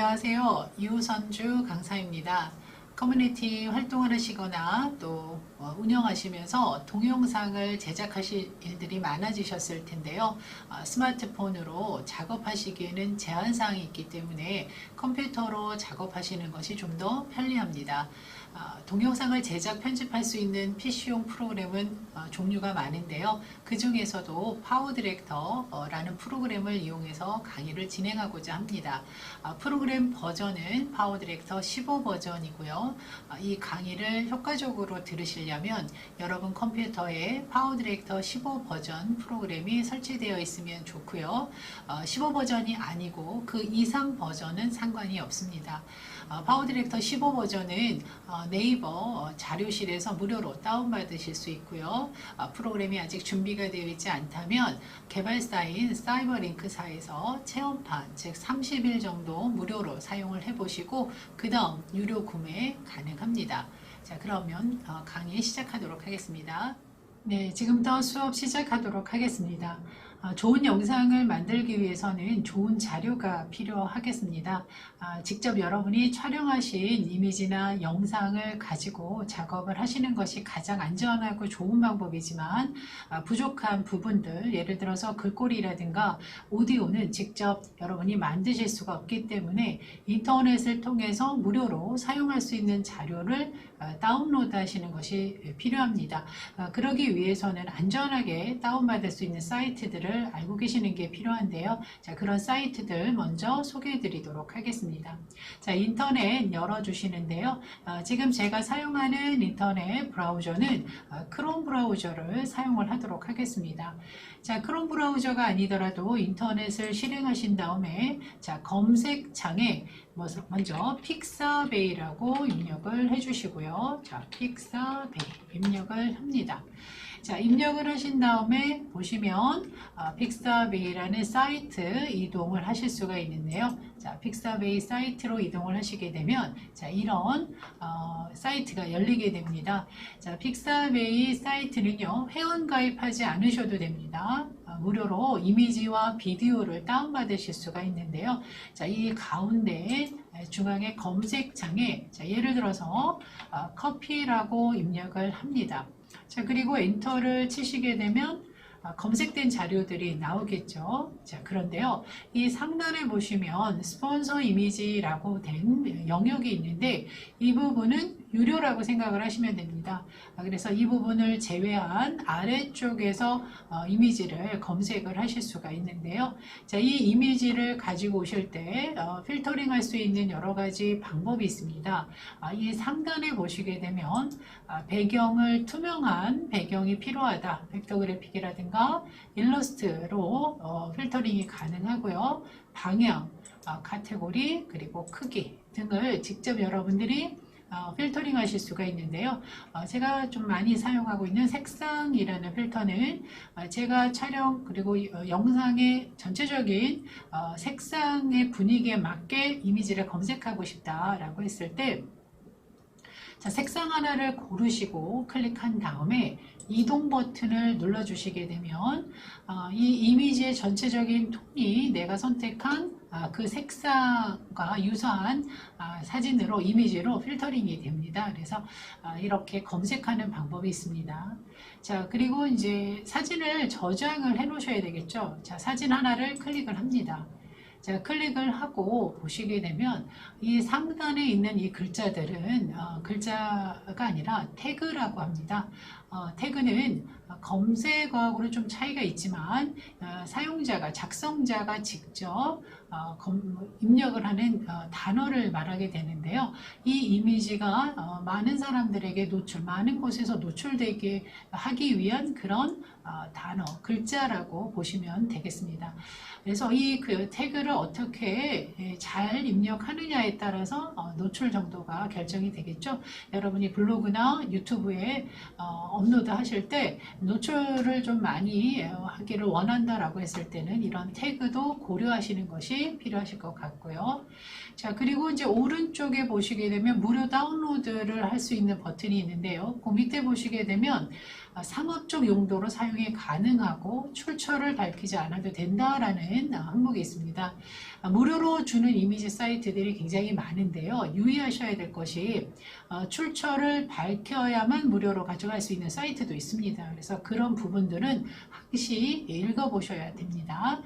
안녕하세요. 이호선주 강사입니다. 커뮤니티 활동을 하시거나 또 운영하시면서 동영상을 제작하실 일들이 많아지셨을 텐데요. 스마트폰으로 작업하시기에는 제한사항이 있기 때문에 컴퓨터로 작업하시는 것이 좀 더 편리합니다. 동영상을 제작 편집할 수 있는 PC용 프로그램은 종류가 많은데요. 그 중에서도 파워 디렉터라는 프로그램을 이용해서 강의를 진행하고자 합니다. 프로그램 버전은 파워 디렉터 15 버전이고요. 이 강의를 효과적으로 들으시려면 여러분 컴퓨터에 파워 디렉터 15 버전 프로그램이 설치되어 있으면 좋고요. 15 버전이 아니고 그 이상 버전은 상관이 없습니다. 파워 디렉터 15 버전은 네이버 자료실에서 무료로 다운받으실 수 있고요. 프로그램이 아직 준비가 되어 있지 않다면 개발사인 사이버링크사에서 체험판, 즉 30일 정도 무료로 사용을 해보시고 그 다음 유료 구매 가능합니다. 자, 그러면 강의 시작하도록 하겠습니다. 네, 지금부터 수업 시작하도록 하겠습니다. 좋은 영상을 만들기 위해서는 좋은 자료가 필요하겠습니다. 직접 여러분이 촬영하신 이미지나 영상을 가지고 작업을 하시는 것이 가장 안전하고 좋은 방법이지만 부족한 부분들, 예를 들어서 글꼴이라든가 오디오는 직접 여러분이 만드실 수가 없기 때문에 인터넷을 통해서 무료로 사용할 수 있는 자료를 다운로드 하시는 것이 필요합니다. 그러기 위해서는 안전하게 다운받을 수 있는 사이트들을 알고 계시는 게 필요한데요. 자, 그런 사이트들 먼저 소개해 드리도록 하겠습니다. 자, 인터넷 열어주시는데요. 지금 제가 사용하는 인터넷 브라우저는 크롬 브라우저를 사용을 하도록 하겠습니다. 자, 크롬 브라우저가 아니더라도 인터넷을 실행하신 다음에 자, 검색창에 먼저 픽사베이라고 입력을 해주시고요. 자, 픽사베이 입력을 합니다. 자, 입력을 하신 다음에 보시면 픽사베이라는 사이트 이동을 하실 수가 있는데요. 자, 픽사베이 사이트로 이동을 하시게 되면 자, 이런 사이트가 열리게 됩니다. 자, 픽사베이 사이트는요, 회원 가입하지 않으셔도 됩니다. 무료로 이미지와 비디오를 다운받으실 수가 있는데요. 자, 이 가운데 중앙의 검색창에 자, 예를 들어서 커피라고 입력을 합니다. 자, 그리고 엔터를 치시게 되면 검색된 자료들이 나오겠죠. 자, 그런데요, 이 상단에 보시면 스폰서 이미지라고 된 영역이 있는데 이 부분은 유료라고 생각을 하시면 됩니다. 그래서 이 부분을 제외한 아래쪽에서 이미지를 검색을 하실 수가 있는데요. 자, 이 이미지를 가지고 오실 때 필터링 할 수 있는 여러 가지 방법이 있습니다. 이 상단에 보시게 되면 배경을 투명한 배경이 필요하다. 벡터그래픽이라든가 일러스트로 필터링이 가능하고요. 방향, 카테고리, 그리고 크기 등을 직접 여러분들이 필터링 하실 수가 있는데요. 제가 좀 많이 사용하고 있는 색상이라는 필터는 제가 촬영 그리고 영상의 전체적인 색상의 분위기에 맞게 이미지를 검색하고 싶다라고 했을 때 자, 색상 하나를 고르시고 클릭한 다음에 이동 버튼을 눌러 주시게 되면 이 이미지의 전체적인 톤이 내가 선택한 그 색상과 유사한 사진으로 이미지로 필터링이 됩니다. 그래서 이렇게 검색하는 방법이 있습니다. 자, 그리고 이제 사진을 저장을 해 놓으셔야 되겠죠. 자, 사진 하나를 클릭을 합니다. 자, 클릭을 하고 보시게 되면 이 상단에 있는 이 글자들은 글자가 아니라 태그라고 합니다. 태그는 검색어하고는 좀 차이가 있지만 사용자가, 작성자가 직접 입력을 하는 단어를 말하게 되는데요. 이 이미지가 많은 사람들에게 많은 곳에서 노출되게 하기 위한 그런 단어, 글자라고 보시면 되겠습니다. 그래서 이 태그를 어떻게 잘 입력하느냐에 따라서 노출 정도가 결정이 되겠죠. 여러분이 블로그나 유튜브에 업로드 하실 때 노출을 좀 많이 하기를 원한다라고 했을 때는 이런 태그도 고려하시는 것이 필요하실 것 같고요. 자, 그리고 이제 오른쪽에 보시게 되면 무료 다운로드를 할 수 있는 버튼이 있는데요. 그 밑에 보시게 되면 상업적 용도로 사용이 가능하고 출처를 밝히지 않아도 된다라는 항목이 있습니다. 무료로 주는 이미지 사이트들이 굉장히 많은데요. 유의하셔야 될 것이 출처를 밝혀야만 무료로 가져갈 수 있는 사이트도 있습니다. 그래서 그런 부분들은 항시 읽어보셔야 됩니다.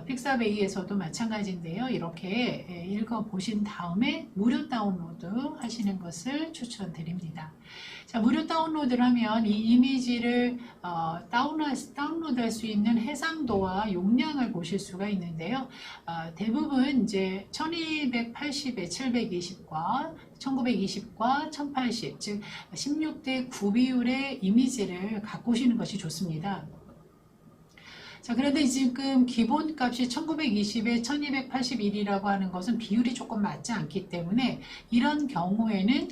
픽사베이에서도 마찬가지인데요. 이렇게 읽어보신 다음에 무료 다운로드 하시는 것을 추천드립니다. 자, 무료 다운로드를 하면 이 이미지를 다운로드할 수 있는 해상도와 용량을 보실 수가 있는데요. 대부분 이제 1280에 720과 1920과 1080, 즉 16대 9 비율의 이미지를 갖고 오시는 것이 좋습니다. 자, 그런데 지금 기본값이 1920에 1281이라고 하는 것은 비율이 조금 맞지 않기 때문에 이런 경우에는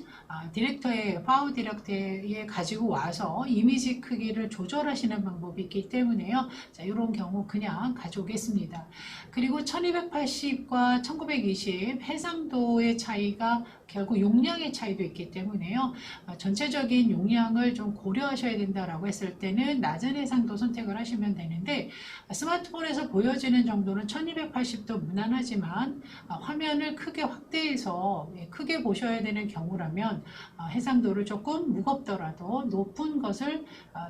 파워 디렉터에 가지고 와서 이미지 크기를 조절하시는 방법이 있기 때문에요. 자, 이런 경우 그냥 가져오겠습니다. 그리고 1280과 1920 해상도의 차이가 결국 용량의 차이도 있기 때문에요. 전체적인 용량을 좀 고려하셔야 된다라고 했을 때는 낮은 해상도 선택을 하시면 되는데 스마트폰에서 보여지는 정도는 1280도 무난하지만 화면을 크게 확대해서 크게 보셔야 되는 경우라면 해상도를 조금 무겁더라도 높은 것을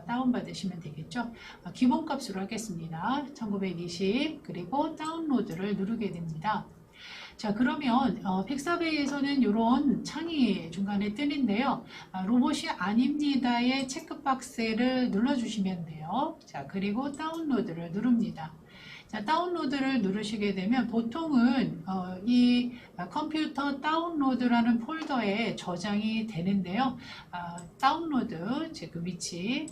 다운받으시면 되겠죠. 기본값으로 하겠습니다. 1920 그리고 다운로드를 누르게 됩니다. 자, 그러면 픽사베이에서는 이런 창이 중간에 뜨는데요. 로봇이 아닙니다의 체크박스를 눌러주시면 돼요. 자, 그리고 다운로드를 누릅니다. 자, 다운로드를 누르시게 되면 보통은 이 컴퓨터 다운로드라는 폴더에 저장이 되는데요. 다운로드, 즉 그 위치,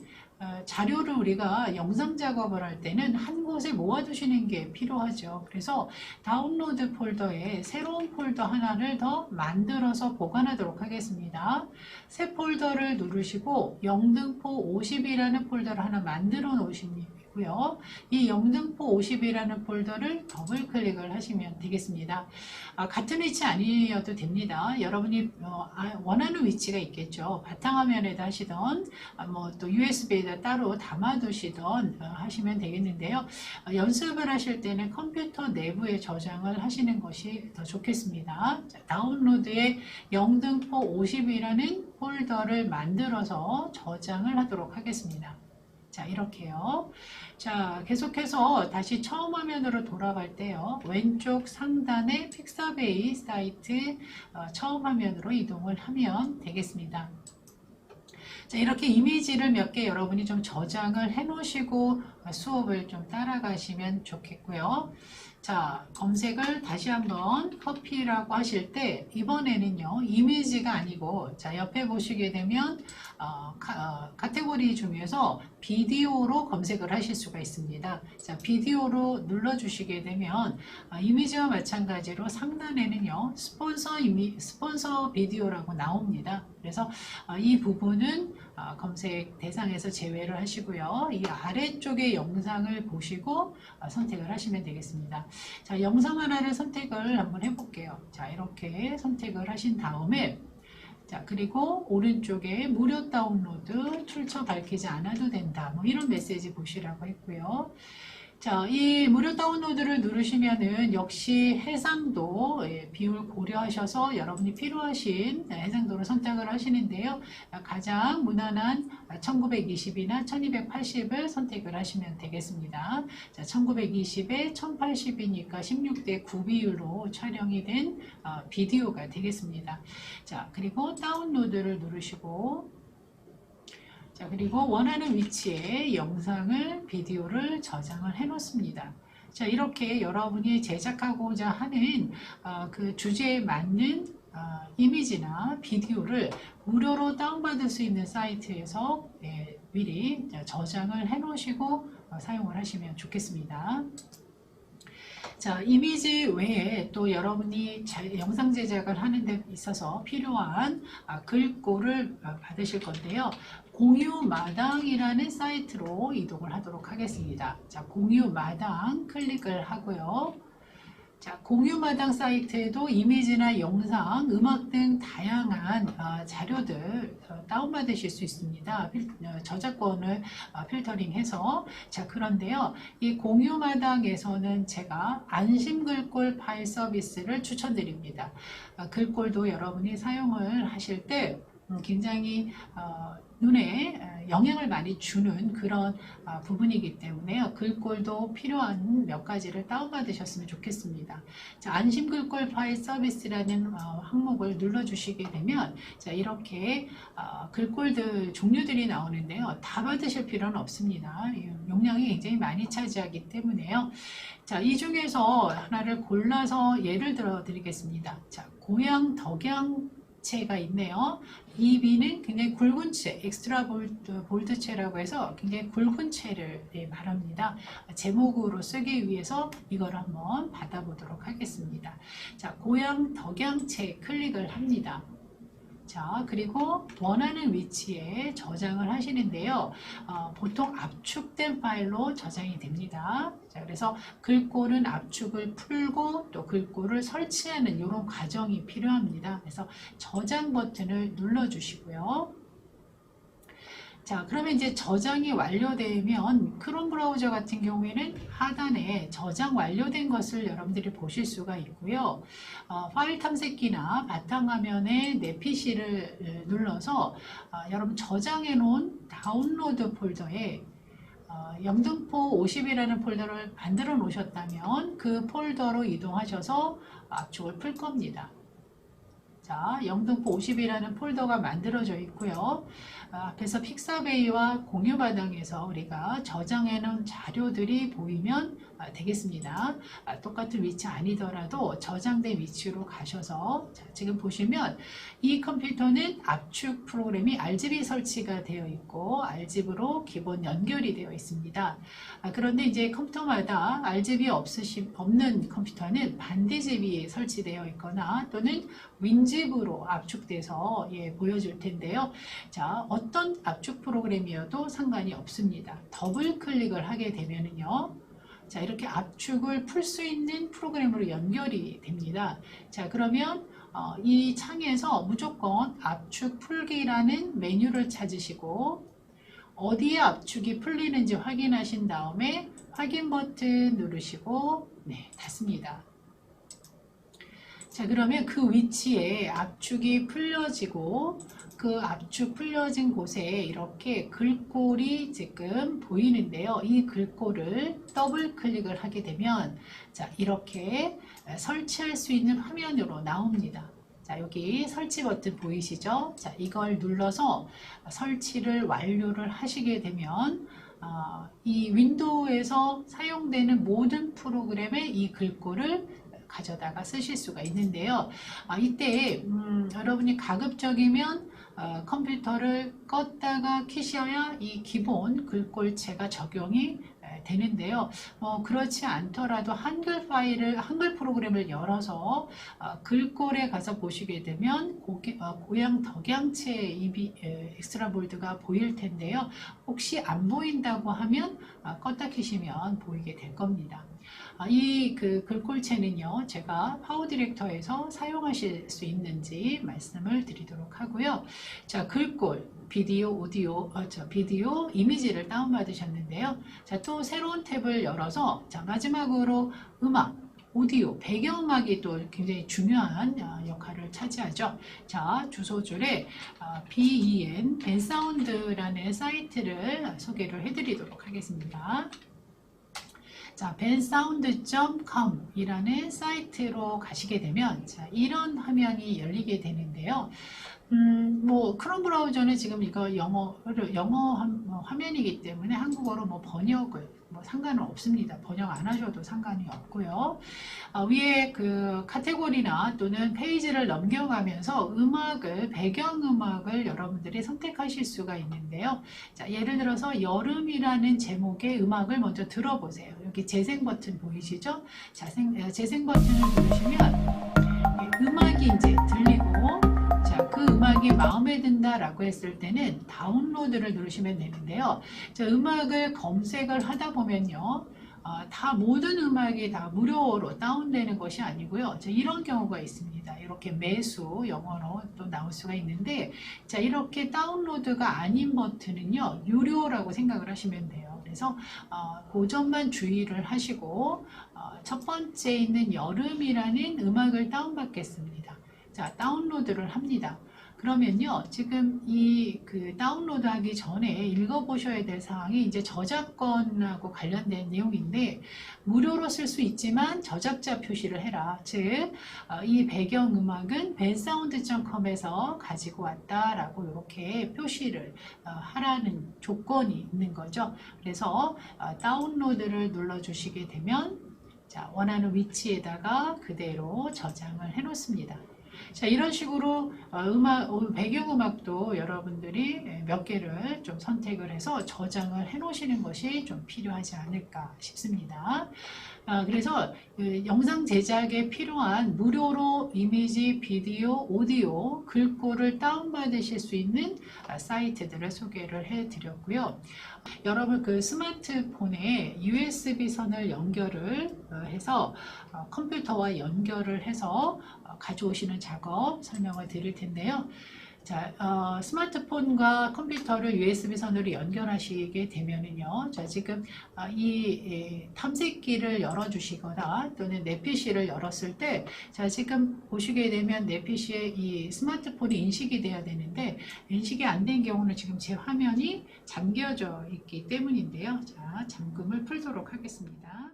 자료를 우리가 영상 작업을 할 때는 한 곳에 모아두시는 게 필요하죠. 그래서 다운로드 폴더에 새로운 폴더 하나를 더 만들어서 보관하도록 하겠습니다. 새 폴더를 누르시고 영등포 50이라는 폴더를 하나 만들어 놓으십니다. 이 영등포 50이라는 폴더를 더블 클릭을 하시면 되겠습니다. 같은 위치 아니어도 됩니다. 여러분이 원하는 위치가 있겠죠. 바탕화면에다 하시던 또 USB에다 따로 담아두시던 하시면 되겠는데요. 연습을 하실 때는 컴퓨터 내부에 저장을 하시는 것이 더 좋겠습니다. 자, 다운로드에 영등포 50이라는 폴더를 만들어서 저장을 하도록 하겠습니다. 자, 이렇게요. 자, 계속해서 다시 처음 화면으로 돌아갈 때요. 왼쪽 상단에 픽사베이 사이트 처음 화면으로 이동을 하면 되겠습니다. 자, 이렇게 이미지를 몇 개 여러분이 좀 저장을 해 놓으시고 수업을 좀 따라가시면 좋겠고요. 자, 검색을 다시 한번 커피라고 하실 때 이번에는요 이미지가 아니고 자 옆에 보시게 되면 카테고리 중에서 비디오로 검색을 하실 수가 있습니다. 자, 비디오로 눌러주시게 되면 이미지와 마찬가지로 상단에는요 스폰서 비디오라고 나옵니다. 그래서 이 부분은 검색 대상에서 제외를 하시고요. 이 아래쪽에 영상을 보시고 선택을 하시면 되겠습니다. 자, 영상 하나를 선택을 한번 해볼게요. 자, 이렇게 선택을 하신 다음에 자, 그리고 오른쪽에 무료 다운로드 출처 밝히지 않아도 된다. 뭐 이런 메시지 보시라고 했고요. 자, 이 무료 다운로드를 누르시면은 역시 해상도 비율 고려하셔서 여러분이 필요하신 해상도를 선택을 하시는데요. 가장 무난한 1920이나 1280을 선택을 하시면 되겠습니다. 자, 1920에 1080이니까 16대 9 비율로 촬영이 된 비디오가 되겠습니다. 자, 그리고 다운로드를 누르시고 자, 그리고 원하는 위치에 영상을, 비디오를 저장을 해 놓습니다. 자, 이렇게 여러분이 제작하고자 하는 그 주제에 맞는 이미지나 비디오를 무료로 다운받을 수 있는 사이트에서 미리 저장을 해 놓으시고 사용을 하시면 좋겠습니다. 자, 이미지 외에 또 여러분이 영상 제작을 하는 데 있어서 필요한 글꼴을 받으실 건데요. 공유마당이라는 사이트로 이동을 하도록 하겠습니다. 자, 공유마당 클릭을 하고요. 자, 공유마당 사이트에도 이미지나 영상, 음악 등 다양한 자료들 다운받으실 수 있습니다. 저작권을 필터링해서. 자, 그런데요, 이 공유마당에서는 제가 안심글꼴 파일 서비스를 추천드립니다. 글꼴도 여러분이 사용을 하실 때 굉장히 눈에 영향을 많이 주는 그런 부분이기 때문에요. 글꼴도 필요한 몇 가지를 다운받으셨으면 좋겠습니다. 자, 안심글꼴 파일 서비스라는 항목을 눌러주시게 되면 자, 이렇게 글꼴들 종류들이 나오는데요. 다 받으실 필요는 없습니다. 용량이 굉장히 많이 차지하기 때문에요. 자, 이 중에서 하나를 골라서 예를 들어 드리겠습니다. 자, 고향 덕양체가 있네요. 이 B는 굉장히 굵은 채, 엑스트라 볼드 채라고 해서 굉장히 굵은 채를 말합니다. 제목으로 쓰기 위해서 이걸 한번 받아보도록 하겠습니다. 자, 고향 덕양채 클릭을 합니다. 자, 그리고 원하는 위치에 저장을 하시는데요. 보통 압축된 파일로 저장이 됩니다. 자, 그래서 글꼴은 압축을 풀고 또 글꼴을 설치하는 이런 과정이 필요합니다. 그래서 저장 버튼을 눌러주시고요. 자, 그러면 이제 저장이 완료되면 크롬 브라우저 같은 경우에는 하단에 저장 완료된 것을 여러분들이 보실 수가 있고요. 파일 탐색기나 바탕화면에 내 PC를 눌러서 여러분 저장해 놓은 다운로드 폴더에 영등포 50이라는 폴더를 만들어 놓으셨다면 그 폴더로 이동하셔서 압축을 풀 겁니다. 자, 영등포 50이라는 폴더가 만들어져 있고요. 앞에서 픽사베이와 공유마당에서 우리가 저장해 놓은 자료들이 보이면 되겠습니다. 똑같은 위치 아니더라도 저장된 위치로 가셔서 자, 지금 보시면 이 컴퓨터는 압축 프로그램이 RGB 설치가 되어 있고 RGB로 기본 연결이 되어 있습니다. 그런데 이제 컴퓨터마다 RGB 없는 컴퓨터는 반디집이 설치되어 있거나 또는 윈집으로 압축돼서 보여줄 텐데요. 자, 어떤 압축 프로그램이어도 상관이 없습니다. 더블 클릭을 하게 되면은요. 자, 이렇게 압축을 풀 수 있는 프로그램으로 연결이 됩니다. 자, 그러면 이 창에서 무조건 압축 풀기라는 메뉴를 찾으시고 어디에 압축이 풀리는지 확인하신 다음에 확인 버튼 누르시고 네, 닫습니다. 자, 그러면 그 위치에 압축이 풀려지고 그 압축 풀려진 곳에 이렇게 글꼴이 지금 보이는데요. 이 글꼴을 더블 클릭을 하게 되면 자, 이렇게 설치할 수 있는 화면으로 나옵니다. 자, 여기 설치 버튼 보이시죠? 자, 이걸 눌러서 설치를 완료를 하시게 되면 이 윈도우에서 사용되는 모든 프로그램의 이 글꼴을 가져다가 쓰실 수가 있는데요. 이때 여러분이 가급적이면 컴퓨터를 껐다가 켜셔야 이 기본 글꼴체가 적용이 되는데요. 그렇지 않더라도 한글 프로그램을 열어서 글꼴에 가서 보시게 되면 고향 덕양체 엑스트라 볼드가 보일 텐데요. 혹시 안 보인다고 하면 껐다 켜시면 보이게 될 겁니다. 이 글꼴체는요, 제가 파워 디렉터에서 사용하실 수 있는지 말씀을 드리도록 하고요. 자, 글꼴, 비디오, 비디오, 이미지를 다운받으셨는데요. 자, 또 새로운 탭을 열어서, 자, 마지막으로 음악, 오디오, 배경음악이 또 굉장히 중요한 역할을 차지하죠. 자, 주소줄에 BEN, 벤사운드라는 사이트를 소개를 해드리도록 하겠습니다. 자, bensound.com 이라는 사이트로 가시게 되면 자, 이런 화면이 열리게 되는데요. 크롬 브라우저는 지금 이거 영어 화면이기 때문에 한국어로 번역을 상관은 없습니다. 번역 안 하셔도 상관이 없고요. 위에 그 카테고리나 또는 페이지를 넘겨가면서 배경음악을 여러분들이 선택하실 수가 있는데요. 자, 예를 들어서 여름이라는 제목의 음악을 먼저 들어보세요. 여기 재생 버튼 보이시죠? 재생 버튼을 누르시면 음악이 이제 들리고 자, 그 음악이 마음에 든다라고 했을 때는 다운로드를 누르시면 되는데요. 자, 음악을 검색을 하다 보면요. 다 모든 음악이 다 무료로 다운되는 것이 아니고요. 자, 이런 경우가 있습니다. 이렇게 매수 영어로 또 나올 수가 있는데, 자, 이렇게 다운로드가 아닌 버튼은요, 유료라고 생각을 하시면 돼요. 그래서 그 점만 주의를 하시고 첫 번째 있는 여름이라는 음악을 다운받겠습니다. 자, 다운로드를 합니다. 그러면요, 지금 그 다운로드 하기 전에 읽어보셔야 될 사항이 이제 저작권하고 관련된 내용인데, 무료로 쓸 수 있지만 저작자 표시를 해라. 즉, 이 배경음악은 bensound.com에서 가지고 왔다라고 이렇게 표시를 하라는 조건이 있는 거죠. 그래서 다운로드를 눌러주시게 되면, 자, 원하는 위치에다가 그대로 저장을 해 놓습니다. 자, 이런 식으로 배경음악도 여러분들이 몇 개를 좀 선택을 해서 저장을 해 놓으시는 것이 좀 필요하지 않을까 싶습니다. 그래서 영상 제작에 필요한 무료로 이미지, 비디오, 오디오, 글꼴을 다운받으실 수 있는 사이트들을 소개를 해 드렸고요. 여러분 그 스마트폰에 USB 선을 연결을 해서 컴퓨터와 연결을 해서 가져오시는 작업 설명을 드릴 텐데요. 자, 스마트폰과 컴퓨터를 USB 선으로 연결하시게 되면은요. 자, 지금 이 탐색기를 열어주시거나 또는 내 PC를 열었을 때, 자, 지금 보시게 되면 내 PC에 이 스마트폰이 인식이 돼야 되는데, 인식이 안 된 경우는 지금 제 화면이 잠겨져 있기 때문인데요. 자, 잠금을 풀도록 하겠습니다.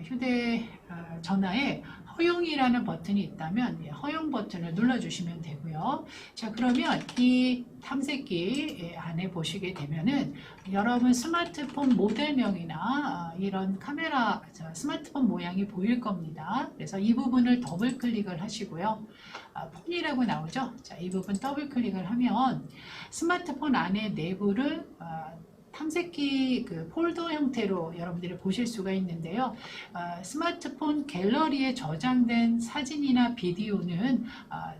휴대전화에 허용이라는 버튼이 있다면 허용 버튼을 눌러주시면 되고요. 자, 그러면 이 탐색기 안에 보시게 되면은 여러분 스마트폰 모델명이나 이런 카메라 스마트폰 모양이 보일 겁니다. 그래서 이 부분을 더블 클릭을 하시고요. 폰이라고 나오죠. 자, 이 부분 더블 클릭을 하면 스마트폰 안에 내부를 탐색기 그 폴더 형태로 여러분들이 보실 수가 있는데요. 스마트폰 갤러리에 저장된 사진이나 비디오는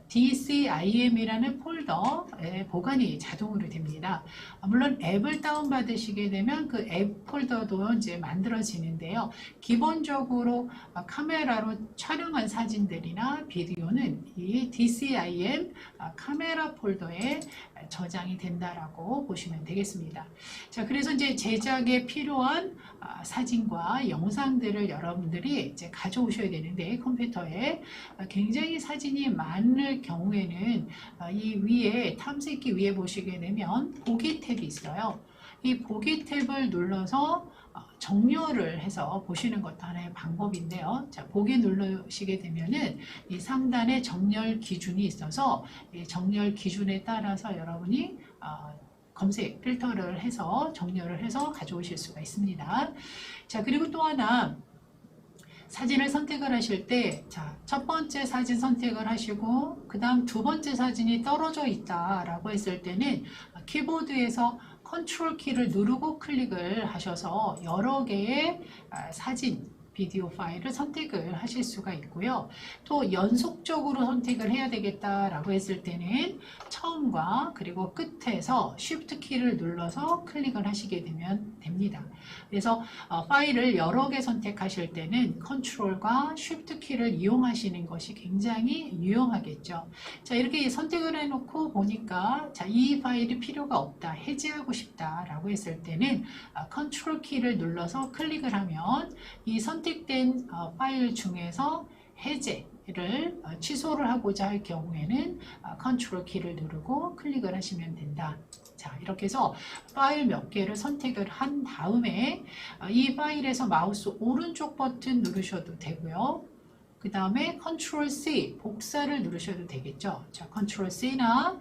DCIM이라는 폴더에 보관이 자동으로 됩니다. 물론 앱을 다운받으시게 되면 그 앱 폴더도 이제 만들어지는데요. 기본적으로 카메라로 촬영한 사진들이나 비디오는 이 DCIM 카메라 폴더에 저장이 된다라고 보시면 되겠습니다. 자, 그래서 이제 제작에 필요한 사진과 영상들을 여러분들이 이제 가져오셔야 되는데, 컴퓨터에 굉장히 사진이 많을 경우에는 이 위에 탐색기 위에 보시게 되면 보기 탭이 있어요. 이 보기 탭을 눌러서 정렬을 해서 보시는 것도 하나의 방법인데요. 자, 보기 누르시게 되면은 이 상단에 정렬 기준이 있어서 이 정렬 기준에 따라서 여러분이 검색 필터를 해서 정렬을 해서 가져오실 수가 있습니다. 자, 그리고 또 하나 사진을 선택을 하실 때, 자, 첫 번째 사진 선택을 하시고 그 다음 두 번째 사진이 떨어져 있다라고 했을 때는 키보드에서 컨트롤 키를 누르고 클릭을 하셔서 여러 개의 사진, 비디오 파일을 선택을 하실 수가 있고요. 또 연속적으로 선택을 해야 되겠다라고 했을 때는 처음과 그리고 끝에서 Shift 키를 눌러서 클릭을 하시게 되면 됩니다. 그래서 파일을 여러 개 선택하실 때는 컨트롤과 Shift 키를 이용하시는 것이 굉장히 유용하겠죠. 자, 이렇게 선택을 해놓고 보니까 자, 이 파일이 필요가 없다, 해제하고 싶다라고 했을 때는 컨트롤 키를 눌러서 클릭을 하면 이 선택된 파일 중에서 해제를 취소를 하고자 할 경우에는 컨트롤 키를 누르고 클릭을 하시면 된다. 자, 이렇게 해서 파일 몇 개를 선택을 한 다음에 이 파일에서 마우스 오른쪽 버튼 누르셔도 되고요. 그 다음에 컨트롤 C 복사를 누르셔도 되겠죠. 자, 컨트롤 C나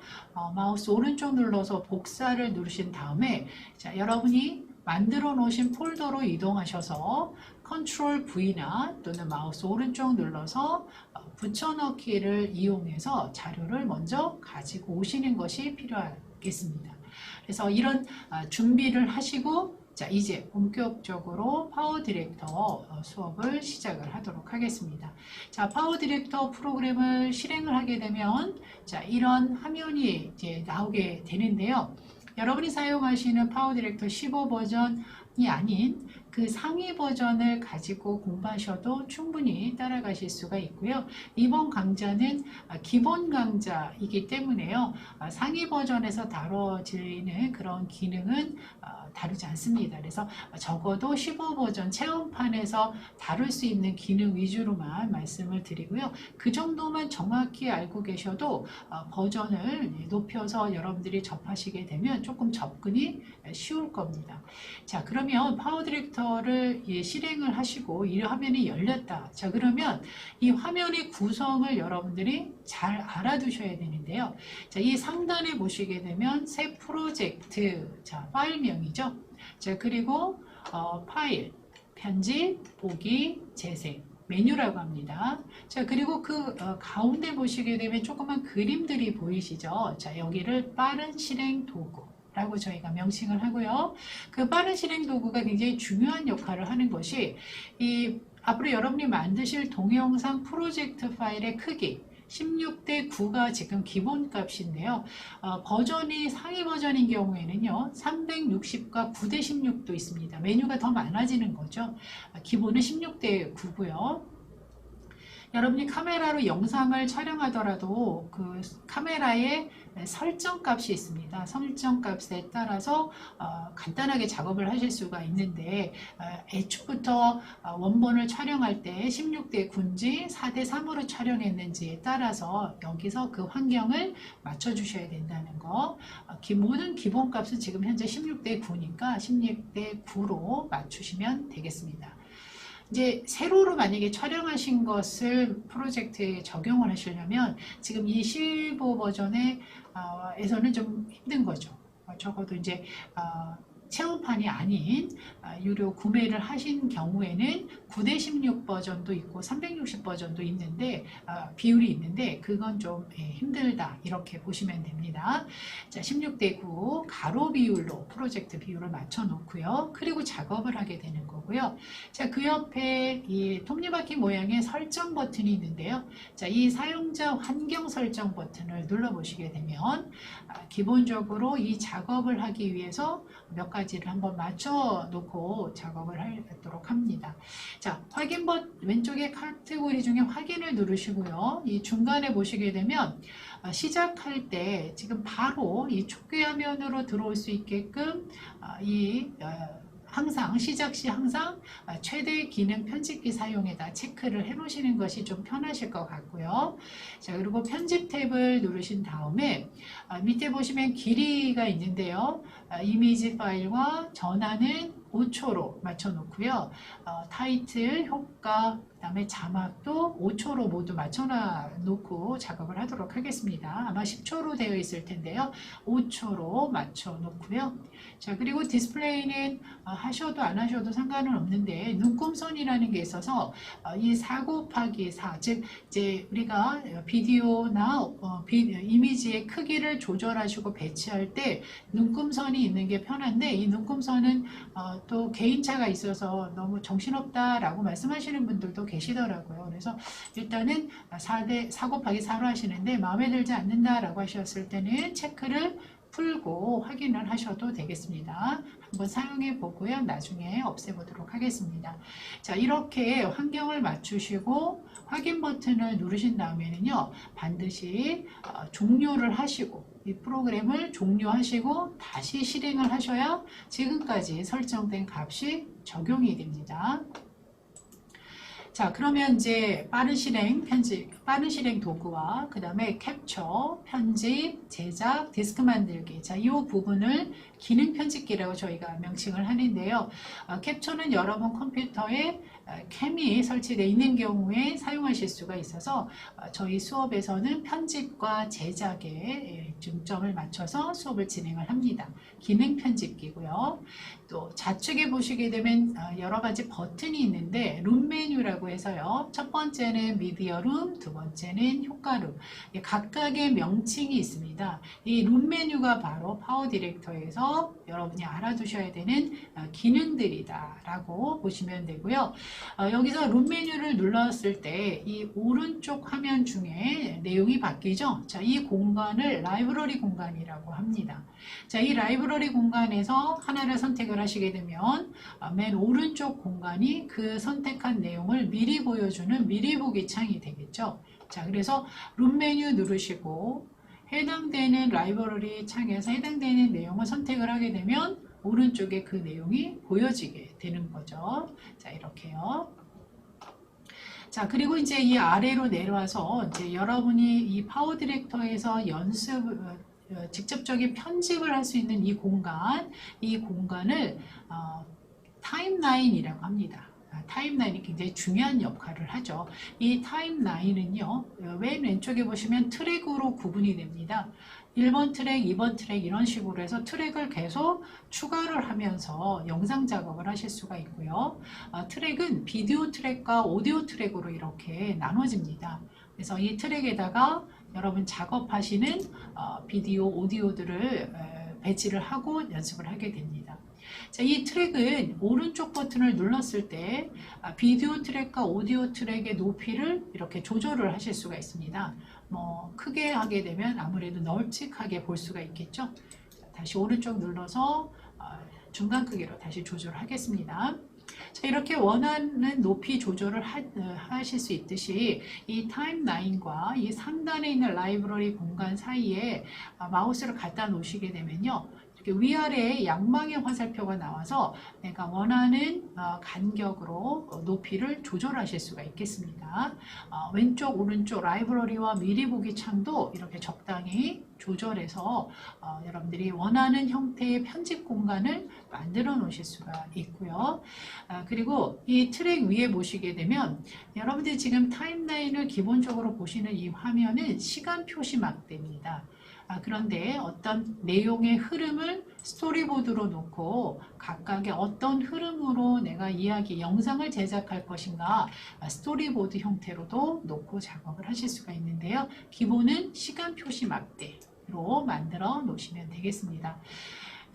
마우스 오른쪽 눌러서 복사를 누르신 다음에 자, 여러분이 만들어 놓으신 폴더로 이동하셔서 컨트롤 V나 또는 마우스 오른쪽 눌러서 붙여넣기를 이용해서 자료를 먼저 가지고 오시는 것이 필요하겠습니다. 그래서 이런 준비를 하시고 자, 이제 본격적으로 파워 디렉터 수업을 시작을 하도록 하겠습니다. 자, 파워 디렉터 프로그램을 실행을 하게 되면 자, 이런 화면이 이제 나오게 되는데요. 여러분이 사용하시는 파워 디렉터 15 버전이 아닌 그 상위 버전을 가지고 공부하셔도 충분히 따라가실 수가 있고요. 이번 강좌는 기본 강좌이기 때문에요. 상위 버전에서 다뤄지는 그런 기능은 다루지 않습니다. 그래서 적어도 15 버전 체험판에서 다룰 수 있는 기능 위주로만 말씀을 드리고요. 그 정도만 정확히 알고 계셔도 버전을 높여서 여러분들이 접하시게 되면 조금 접근이 쉬울 겁니다. 자, 그러면 파워 디렉터를 실행을 하시고 이 화면이 열렸다. 자, 그러면 이 화면의 구성을 여러분들이 잘 알아두셔야 되는데요. 자, 이 상단에 보시게 되면 새 프로젝트, 자, 파일명이죠. 자, 그리고 파일, 편집, 보기, 재생, 메뉴라고 합니다. 자, 그리고 그 가운데 보시게 되면 조그만 그림들이 보이시죠? 자, 여기를 빠른 실행 도구 라고 저희가 명칭을 하고요. 그 빠른 실행 도구가 굉장히 중요한 역할을 하는 것이 이 앞으로 여러분이 만드실 동영상 프로젝트 파일의 크기 16대 9가 지금 기본 값인데요. 버전이 상위 버전인 경우에는요. 360과 9대 16도 있습니다. 메뉴가 더 많아지는 거죠. 기본은 16대 9고요. 여러분이 카메라로 영상을 촬영하더라도 그 카메라의 설정 값이 있습니다. 설정 값에 따라서 간단하게 작업을 하실 수가 있는데 애초부터 원본을 촬영할 때 16대 9인지 4대 3으로 촬영했는지에 따라서 여기서 그 환경을 맞춰 주셔야 된다는 거. 모든 기본 값은 지금 현재 16대 9니까 16대 9로 맞추시면 되겠습니다. 이제 세로로 만약에 촬영하신 것을 프로젝트에 적용을 하시려면 지금 이 15 버전에 에서는 좀 힘든 거죠. 적어도 이제 체험판이 아닌 유료 구매를 하신 경우에는 9대 16 버전도 있고 360 버전도 있는데 비율이 있는데 그건 좀 힘들다 이렇게 보시면 됩니다. 자, 16대 9 가로 비율로 프로젝트 비율을 맞춰 놓고요. 그리고 작업을 하게 되는 거고요. 자, 그 옆에 이 톱니바퀴 모양의 설정 버튼이 있는데요. 자, 이 사용자 환경 설정 버튼을 눌러 보시게 되면 기본적으로 이 작업을 하기 위해서 몇 가지를 한번 맞춰 놓고 작업을 하도록 합니다. 자, 확인 버튼 왼쪽에 카테고리 중에 확인을 누르시고요. 이 중간에 보시게 되면 시작할 때 지금 바로 이 촉기 화면으로 들어올 수 있게끔 항상 시작 시 항상 최대 기능 편집기 사용에다 체크를 해 놓으시는 것이 좀 편하실 것 같고요. 자, 그리고 편집 탭을 누르신 다음에 밑에 보시면 길이가 있는데요. 이미지 파일과 전환은 5초로 맞춰 놓고요. 타이틀, 효과, 그 다음에 자막도 5초로 모두 맞춰 놓고 작업을 하도록 하겠습니다. 아마 10초로 되어 있을 텐데요. 5초로 맞춰 놓고요. 자, 그리고 디스플레이는 하셔도 안 하셔도 상관은 없는데 눈금선이라는 게 있어서 이 4 곱하기 4, 즉 이제 우리가 비디오나 이미지의 크기를 조절하시고 배치할 때 눈금선이 있는 게 편한데 이 눈금선은 또 개인차가 있어서 너무 정신없다라고 말씀하시는 분들도 계시더라고요. 그래서 일단은 4 곱하기 4로 하시는데 마음에 들지 않는다라고 하셨을 때는 체크를 풀고 확인을 하셔도 되겠습니다. 한번 사용해 보고요. 나중에 없애보도록 하겠습니다. 자, 이렇게 환경을 맞추시고 확인 버튼을 누르신 다음에는요. 반드시 종료를 하시고 이 프로그램을 종료하시고 다시 실행을 하셔야 지금까지 설정된 값이 적용이 됩니다. 자, 그러면 이제 빠른 실행 도구와 그 다음에 캡처, 편집, 제작, 디스크 만들기. 자, 이 부분을 기능 편집기라고 저희가 명칭을 하는데요. 캡처는 여러분 컴퓨터에 캠이 설치되어 있는 경우에 사용하실 수가 있어서 저희 수업에서는 편집과 제작에 중점을 맞춰서 수업을 진행을 합니다. 기능 편집기고요. 또 좌측에 보시게 되면 여러 가지 버튼이 있는데 룸 메뉴라고 해서요. 첫 번째는 미디어 룸, 두 번째는 효과 룸. 각각의 명칭이 있습니다. 이 룸 메뉴가 바로 파워 디렉터에서 여러분이 알아두셔야 되는 기능들이다라고 보시면 되고요. 여기서 룸 메뉴를 눌렀을 때 이 오른쪽 화면 중에 내용이 바뀌죠. 자, 이 공간을 라이브러리 공간이라고 합니다. 자, 이 라이브러리 공간에서 하나를 선택을 하시게 되면 맨 오른쪽 공간이 그 선택한 내용을 미리 보여주는 미리 보기 창이 되겠죠. 자, 그래서 룸 메뉴 누르시고 해당되는 라이브러리 창에서 해당되는 내용을 선택을 하게 되면 오른쪽에 그 내용이 보여지게 되는 거죠. 자, 이렇게요. 자, 그리고 이제 이 아래로 내려와서 이제 여러분이 이 파워 디렉터에서 직접적인 편집을 할 수 있는 이 공간을 타임라인이라고 합니다. 타임라인이 굉장히 중요한 역할을 하죠. 이 타임라인은요, 맨 왼쪽에 보시면 트랙으로 구분이 됩니다. 1번 트랙, 2번 트랙 이런 식으로 해서 트랙을 계속 추가를 하면서 영상 작업을 하실 수가 있고요. 트랙은 비디오 트랙과 오디오 트랙으로 이렇게 나눠집니다. 그래서 이 트랙에다가 여러분 작업하시는 비디오, 오디오들을 배치를 하고 연습을 하게 됩니다. 자, 이 트랙은 오른쪽 버튼을 눌렀을 때 비디오 트랙과 오디오 트랙의 높이를 이렇게 조절을 하실 수가 있습니다. 뭐 크게 하게 되면 아무래도 널찍하게 볼 수가 있겠죠. 자, 다시 오른쪽 눌러서 중간 크기로 다시 조절하겠습니다. 자, 이렇게 원하는 높이 조절을 하실 수 있듯이 이 타임라인과 이 상단에 있는 라이브러리 공간 사이에 마우스를 갖다 놓으시게 되면요, 위아래에 양방의 화살표가 나와서 내가 원하는 간격으로 높이를 조절하실 수가 있겠습니다. 왼쪽 오른쪽 라이브러리와 미리 보기 창도 이렇게 적당히 조절해서 여러분들이 원하는 형태의 편집 공간을 만들어 놓으실 수가 있고요. 그리고 이 트랙 위에 보시게 되면 여러분들이 지금 타임라인을 기본적으로 보시는 이 화면은 시간 표시 막대입니다. 그런데 어떤 내용의 흐름을 스토리보드로 놓고 각각의 어떤 흐름으로 내가 영상을 제작할 것인가 스토리보드 형태로도 놓고 작업을 하실 수가 있는데요. 기본은 시간 표시 막대로 만들어 놓으시면 되겠습니다.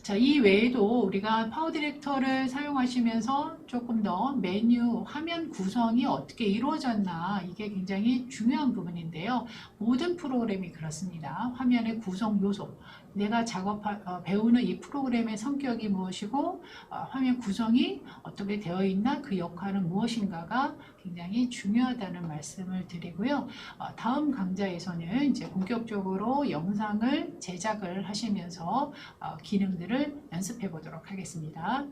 자, 이 외에도 우리가 파워 디렉터를 사용하시면서 조금 더 메뉴, 화면 구성이 어떻게 이루어졌나 이게 굉장히 중요한 부분인데요. 모든 프로그램이 그렇습니다. 화면의 구성 요소, 내가 배우는 이 프로그램의 성격이 무엇이고 화면 구성이 어떻게 되어 있나 그 역할은 무엇인가가 굉장히 중요하다는 말씀을 드리고요. 다음 강좌에서는 이제 본격적으로 영상을 제작을 하시면서 기능들을 연습해 보도록 하겠습니다.